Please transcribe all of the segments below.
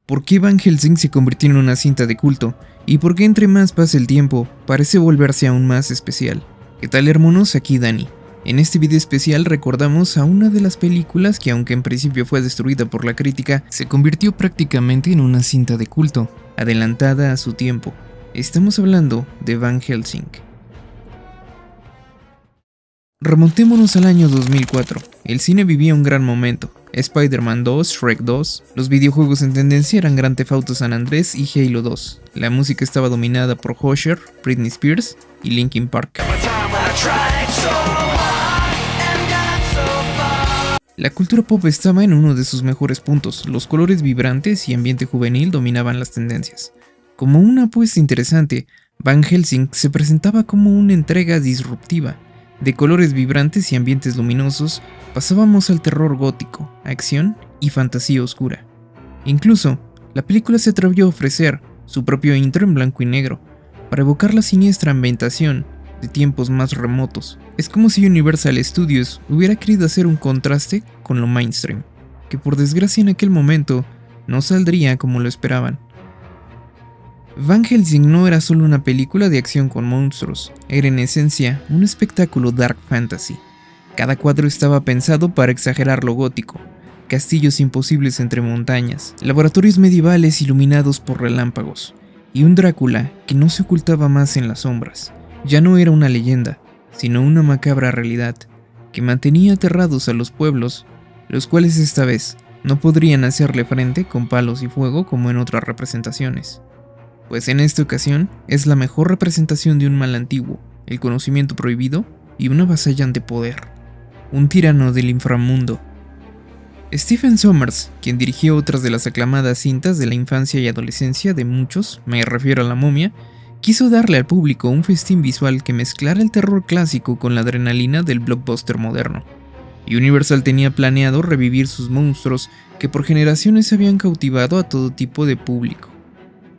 ¿Por qué Van Helsing se convirtió en una cinta de culto? ¿Y por qué entre más pasa el tiempo, parece volverse aún más especial? ¿Qué tal, hermanos? Aquí Dani. En este video especial recordamos a una de las películas que, aunque en principio fue destruida por la crítica, se convirtió prácticamente en una cinta de culto, adelantada a su tiempo. Estamos hablando de Van Helsing. Remontémonos al año 2004. El cine vivía un gran momento. Spider-Man 2, Shrek 2, los videojuegos en tendencia eran Grand Theft Auto San Andrés y Halo 2. La música estaba dominada por Usher, Britney Spears y Linkin Park. La cultura pop estaba en uno de sus mejores puntos. Los colores vibrantes y ambiente juvenil dominaban las tendencias. Como una apuesta interesante, Van Helsing se presentaba como una entrega disruptiva. De colores vibrantes y ambientes luminosos, pasábamos al terror gótico, acción y fantasía oscura. Incluso, la película se atrevió a ofrecer su propio intro en blanco y negro, para evocar la siniestra ambientación de tiempos más remotos. Es como si Universal Studios hubiera querido hacer un contraste con lo mainstream, que por desgracia en aquel momento no saldría como lo esperaban. Van Helsing no era solo una película de acción con monstruos, era en esencia un espectáculo dark fantasy. Cada cuadro estaba pensado para exagerar lo gótico, castillos imposibles entre montañas, laboratorios medievales iluminados por relámpagos, y un Drácula que no se ocultaba más en las sombras. Ya no era una leyenda, sino una macabra realidad, que mantenía aterrados a los pueblos, los cuales esta vez no podrían hacerle frente con palos y fuego como en otras representaciones. Pues en esta ocasión es la mejor representación de un mal antiguo, el conocimiento prohibido y un avasallante poder, un tirano del inframundo. Stephen Sommers, quien dirigió otras de las aclamadas cintas de la infancia y adolescencia de muchos, me refiero a La Momia, quiso darle al público un festín visual que mezclara el terror clásico con la adrenalina del blockbuster moderno. Y Universal tenía planeado revivir sus monstruos que por generaciones habían cautivado a todo tipo de público.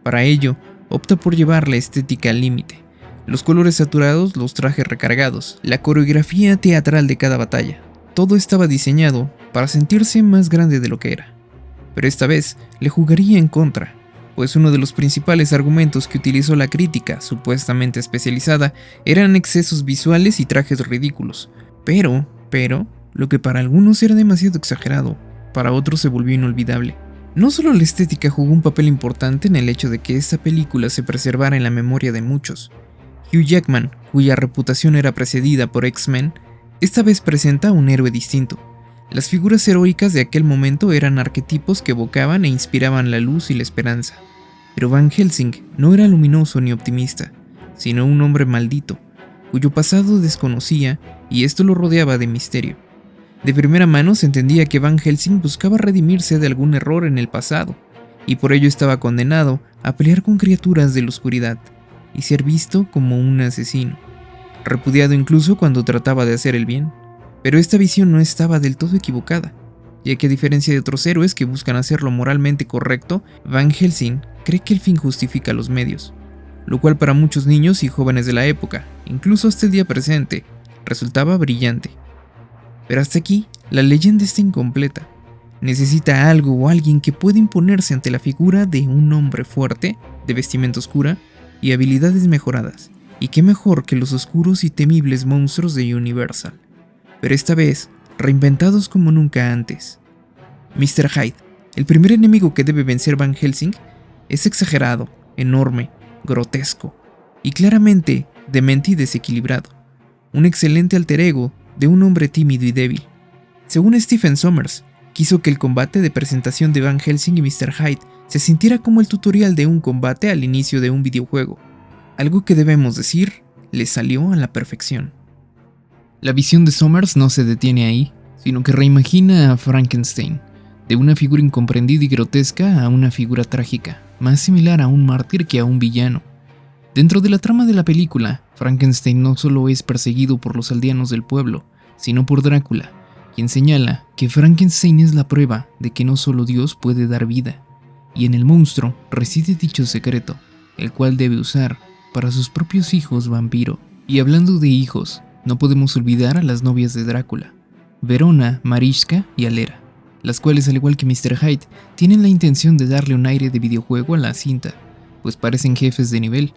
Para ello, opta por llevar la estética al límite, los colores saturados, los trajes recargados, la coreografía teatral de cada batalla. Todo estaba diseñado para sentirse más grande de lo que era. Pero esta vez le jugaría en contra, pues uno de los principales argumentos que utilizó la crítica, supuestamente especializada, eran excesos visuales y trajes ridículos. Pero, lo que para algunos era demasiado exagerado, para otros se volvió inolvidable. No solo la estética jugó un papel importante en el hecho de que esta película se preservara en la memoria de muchos. Hugh Jackman, cuya reputación era precedida por X-Men, esta vez presenta a un héroe distinto. Las figuras heroicas de aquel momento eran arquetipos que evocaban e inspiraban la luz y la esperanza. Pero Van Helsing no era luminoso ni optimista, sino un hombre maldito, cuyo pasado desconocía y esto lo rodeaba de misterio. De primera mano se entendía que Van Helsing buscaba redimirse de algún error en el pasado, y por ello estaba condenado a pelear con criaturas de la oscuridad, y ser visto como un asesino, repudiado incluso cuando trataba de hacer el bien. Pero esta visión no estaba del todo equivocada, ya que a diferencia de otros héroes que buscan hacerlo moralmente correcto, Van Helsing cree que el fin justifica los medios, lo cual para muchos niños y jóvenes de la época, incluso hasta el día presente, resultaba brillante. Pero hasta aquí, la leyenda está incompleta. Necesita algo o alguien que pueda imponerse ante la figura de un hombre fuerte, de vestimenta oscura y habilidades mejoradas. Y qué mejor que los oscuros y temibles monstruos de Universal. Pero esta vez, reinventados como nunca antes. Mr. Hyde, el primer enemigo que debe vencer Van Helsing, es exagerado, enorme, grotesco y claramente demente y desequilibrado. Un excelente alter ego de un hombre tímido y débil. Según Stephen Sommers, quiso que el combate de presentación de Van Helsing y Mr. Hyde se sintiera como el tutorial de un combate al inicio de un videojuego. Algo que debemos decir, le salió a la perfección. La visión de Sommers no se detiene ahí, sino que reimagina a Frankenstein, de una figura incomprendida y grotesca a una figura trágica, más similar a un mártir que a un villano. Dentro de la trama de la película, Frankenstein no solo es perseguido por los aldeanos del pueblo, sino por Drácula, quien señala que Frankenstein es la prueba de que no solo Dios puede dar vida, y en el monstruo reside dicho secreto, el cual debe usar para sus propios hijos vampiro. Y hablando de hijos, no podemos olvidar a las novias de Drácula, Verona, Marischka y Alera, las cuales, al igual que Mr. Hyde, tienen la intención de darle un aire de videojuego a la cinta, pues parecen jefes de nivel,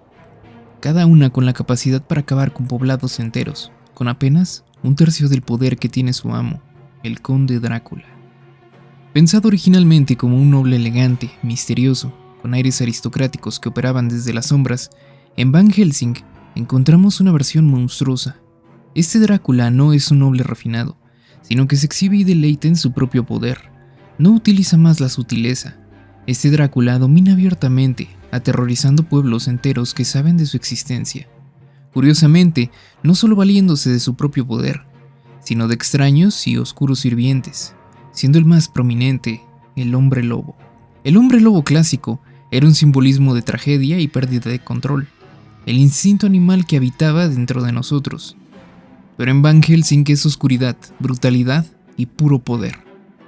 cada una con la capacidad para acabar con poblados enteros, con apenas un tercio del poder que tiene su amo, el Conde Drácula. Pensado originalmente como un noble elegante, misterioso, con aires aristocráticos que operaban desde las sombras, en Van Helsing encontramos una versión monstruosa. Este Drácula no es un noble refinado, sino que se exhibe y deleita en su propio poder. No utiliza más la sutileza. Este Drácula domina abiertamente, aterrorizando pueblos enteros que saben de su existencia. Curiosamente, no solo valiéndose de su propio poder, sino de extraños y oscuros sirvientes, siendo el más prominente el hombre lobo. El hombre lobo clásico era un simbolismo de tragedia y pérdida de control, el instinto animal que habitaba dentro de nosotros. Pero en Van Helsing es oscuridad, brutalidad y puro poder,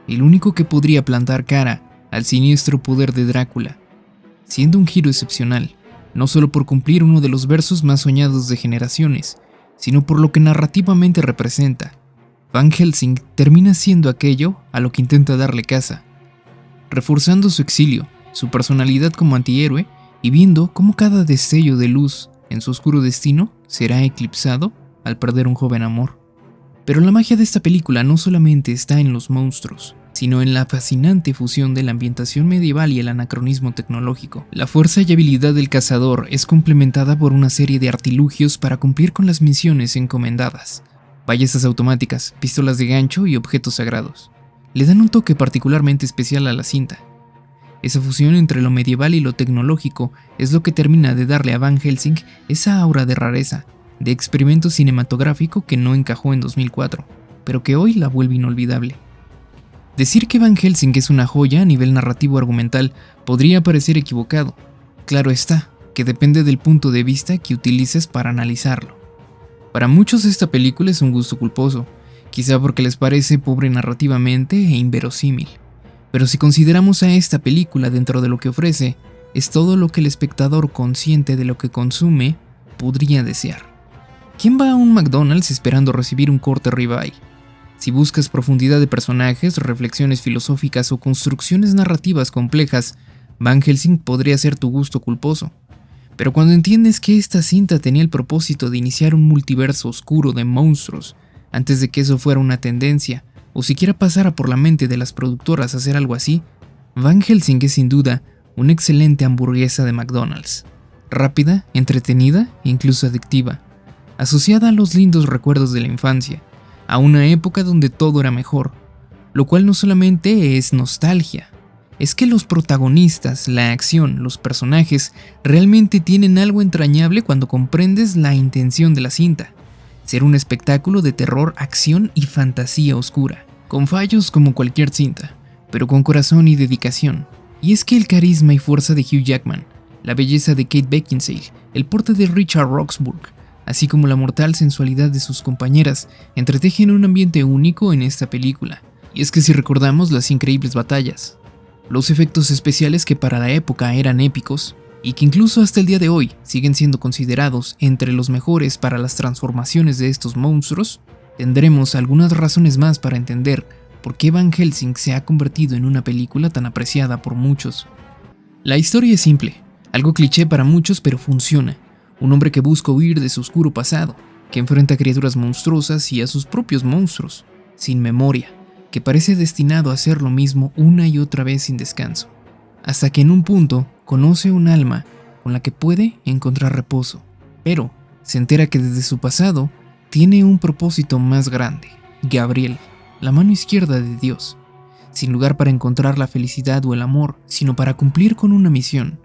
el único que podría plantar cara al siniestro poder de Drácula, siendo un giro excepcional, no solo por cumplir uno de los versos más soñados de generaciones, sino por lo que narrativamente representa. Van Helsing termina siendo aquello a lo que intenta darle caza, reforzando su exilio, su personalidad como antihéroe y viendo cómo cada destello de luz en su oscuro destino será eclipsado al perder un joven amor. Pero la magia de esta película no solamente está en los monstruos, sino en la fascinante fusión de la ambientación medieval y el anacronismo tecnológico. La fuerza y habilidad del cazador es complementada por una serie de artilugios para cumplir con las misiones encomendadas. Ballestas automáticas, pistolas de gancho y objetos sagrados le dan un toque particularmente especial a la cinta. Esa fusión entre lo medieval y lo tecnológico es lo que termina de darle a Van Helsing esa aura de rareza, de experimento cinematográfico que no encajó en 2004, pero que hoy la vuelve inolvidable. Decir que Van Helsing es una joya a nivel narrativo argumental podría parecer equivocado. Claro está, que depende del punto de vista que utilices para analizarlo. Para muchos esta película es un gusto culposo, quizá porque les parece pobre narrativamente e inverosímil. Pero si consideramos a esta película dentro de lo que ofrece, es todo lo que el espectador consciente de lo que consume podría desear. ¿Quién va a un McDonald's esperando recibir un corte ribeye? Si buscas profundidad de personajes, reflexiones filosóficas o construcciones narrativas complejas, Van Helsing podría ser tu gusto culposo. Pero cuando entiendes que esta cinta tenía el propósito de iniciar un multiverso oscuro de monstruos, antes de que eso fuera una tendencia, o siquiera pasara por la mente de las productoras hacer algo así, Van Helsing es sin duda una excelente hamburguesa de McDonald's. Rápida, entretenida e incluso adictiva, asociada a los lindos recuerdos de la infancia, a una época donde todo era mejor, lo cual no solamente es nostalgia, es que los protagonistas, la acción, los personajes realmente tienen algo entrañable cuando comprendes la intención de la cinta. Ser un espectáculo de terror, acción y fantasía oscura, con fallos como cualquier cinta, pero con corazón y dedicación. Y es que el carisma y fuerza de Hugh Jackman, la belleza de Kate Beckinsale, el porte de Richard Roxburgh, así como la mortal sensualidad de sus compañeras, entretejen un ambiente único en esta película. Y es que si recordamos las increíbles batallas, los efectos especiales que para la época eran épicos, y que incluso hasta el día de hoy siguen siendo considerados entre los mejores para las transformaciones de estos monstruos, tendremos algunas razones más para entender por qué Van Helsing se ha convertido en una película tan apreciada por muchos. La historia es simple, algo cliché para muchos pero funciona. Un hombre que busca huir de su oscuro pasado, que enfrenta a criaturas monstruosas y a sus propios monstruos, sin memoria, que parece destinado a hacer lo mismo una y otra vez sin descanso, hasta que en un punto conoce un alma con la que puede encontrar reposo, pero se entera que desde su pasado tiene un propósito más grande, Gabriel, la mano izquierda de Dios, sin lugar para encontrar la felicidad o el amor, sino para cumplir con una misión.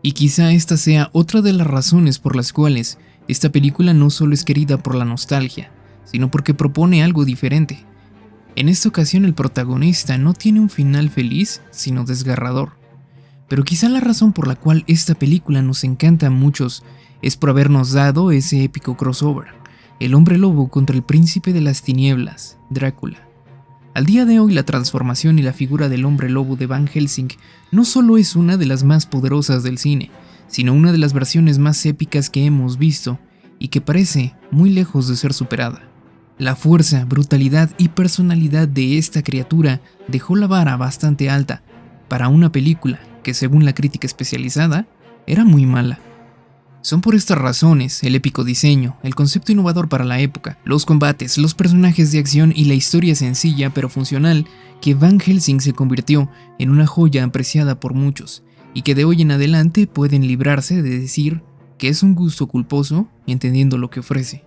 Y quizá esta sea otra de las razones por las cuales esta película no solo es querida por la nostalgia, sino porque propone algo diferente. En esta ocasión el protagonista no tiene un final feliz, sino desgarrador. Pero quizá la razón por la cual esta película nos encanta a muchos es por habernos dado ese épico crossover, el hombre lobo contra el príncipe de las tinieblas, Drácula. Al día de hoy la transformación y la figura del hombre lobo de Van Helsing no solo es una de las más poderosas del cine, sino una de las versiones más épicas que hemos visto y que parece muy lejos de ser superada. La fuerza, brutalidad y personalidad de esta criatura dejó la vara bastante alta para una película que, según la crítica especializada, era muy mala. Son por estas razones, el épico diseño, el concepto innovador para la época, los combates, los personajes de acción y la historia sencilla pero funcional, que Van Helsing se convirtió en una joya apreciada por muchos, y que de hoy en adelante pueden librarse de decir que es un gusto culposo, entendiendo lo que ofrece.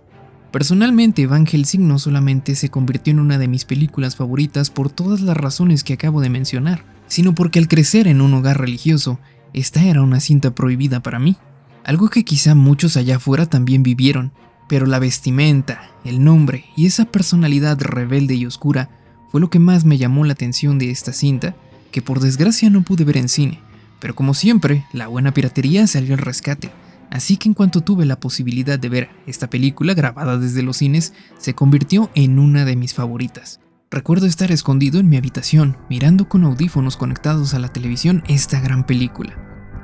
Personalmente, Van Helsing no solamente se convirtió en una de mis películas favoritas por todas las razones que acabo de mencionar, sino porque al crecer en un hogar religioso, esta era una cinta prohibida para mí. Algo que quizá muchos allá afuera también vivieron, pero la vestimenta, el nombre y esa personalidad rebelde y oscura fue lo que más me llamó la atención de esta cinta, que por desgracia no pude ver en cine, pero como siempre, la buena piratería salió al rescate, así que en cuanto tuve la posibilidad de ver esta película grabada desde los cines, se convirtió en una de mis favoritas. Recuerdo estar escondido en mi habitación, mirando con audífonos conectados a la televisión esta gran película,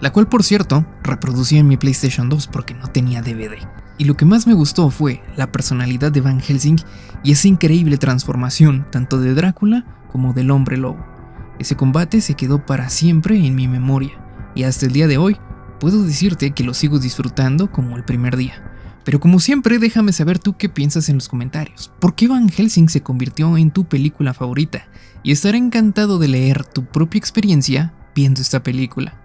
la cual por cierto reproducía en mi PlayStation 2 porque no tenía DVD. Y lo que más me gustó fue la personalidad de Van Helsing y esa increíble transformación tanto de Drácula como del hombre lobo. Ese combate se quedó para siempre en mi memoria y hasta el día de hoy puedo decirte que lo sigo disfrutando como el primer día. Pero como siempre, déjame saber tú qué piensas en los comentarios. ¿Por qué Van Helsing se convirtió en tu película favorita? Y estaré encantado de leer tu propia experiencia viendo esta película.